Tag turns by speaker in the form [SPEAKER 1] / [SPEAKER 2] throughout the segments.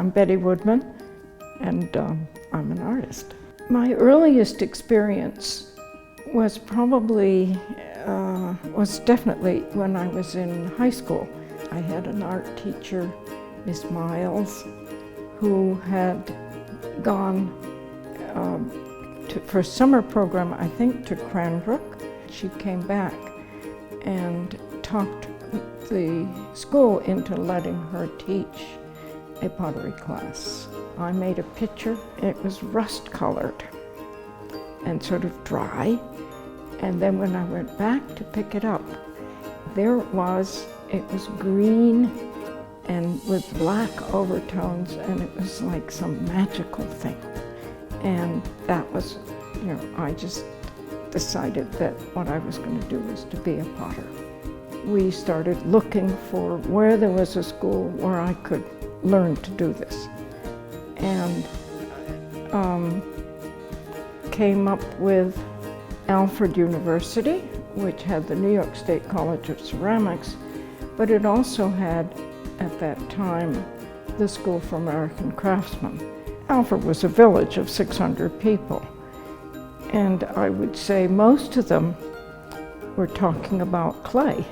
[SPEAKER 1] I'm Betty Woodman, and I'm an artist. My earliest experience was definitely when I was in high school. I had an art teacher, Miss Miles, who had gone for a summer program, I think, to Cranbrook. She came back and talked the school into letting her teach a pottery class. I made a picture. It was rust-colored and sort of dry. And then when I went back to pick it up, it was green and with black overtones, and it was like some magical thing. And that was, I just decided that what I was going to do was to be a potter. We started looking for where there was a school where I could learn to do this. And came up with Alfred University, which had the New York State College of Ceramics, but it also had, at that time, the School for American Craftsmen. Alfred was a village of 600 people, and I would say most of them were talking about clay.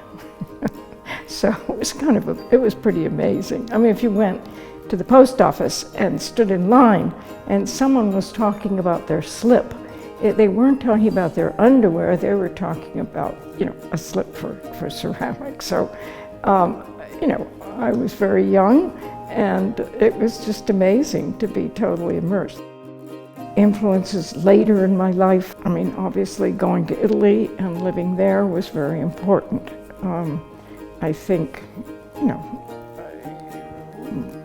[SPEAKER 1] So it was pretty amazing. I mean, if you went to the post office and stood in line and someone was talking about their slip, they weren't talking about their underwear, they were talking about, a slip for ceramics. So, I was very young, and it was just amazing to be totally immersed. Influences later in my life, obviously going to Italy and living there was very important. I think,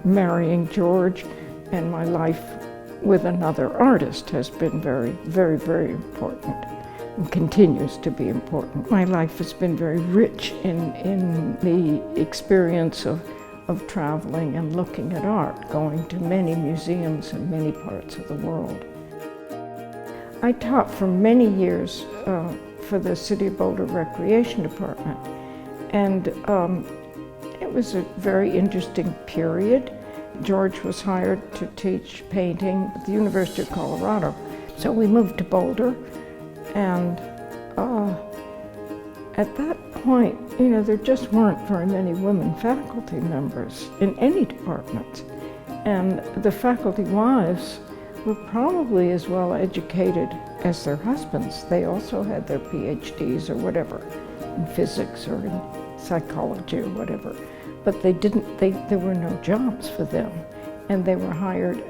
[SPEAKER 1] marrying George and my life with another artist has been very, very, very important and continues to be important. My life has been very rich in the experience of traveling and looking at art, going to many museums in many parts of the world. I taught for many years for the City of Boulder Recreation Department, and it was a very interesting period. George was hired to teach painting at the University of Colorado. So we moved to Boulder, and at that point, there just weren't very many women faculty members in any department. And the faculty wives were probably as well educated as their husbands. They also had their PhDs or whatever, in physics or in psychology or whatever. But there were no jobs for them, and they were hired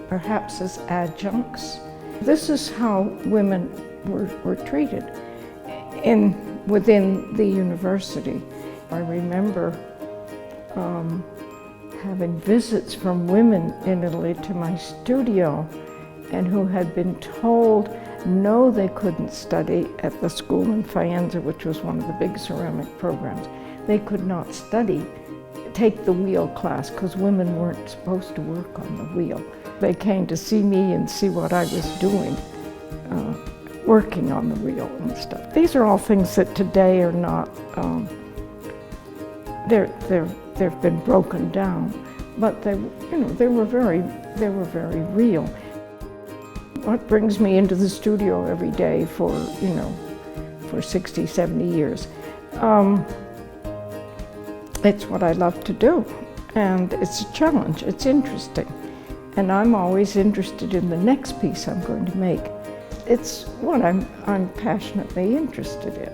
[SPEAKER 1] perhaps as adjuncts. This is how women were treated within the university. I remember having visits from women in Italy to my studio, and who had been told no, they couldn't study at the school in Faenza, which was one of the big ceramic programs. They could not take the wheel class, because women weren't supposed to work on the wheel. They came to see me and see what I was doing, working on the wheel and stuff. These are all things that today are not, they've been broken down, but they were very real. What brings me into the studio every day for 60, 70 years? It's what I love to do, and it's a challenge, it's interesting. And I'm always interested in the next piece I'm going to make. It's what I'm passionately interested in.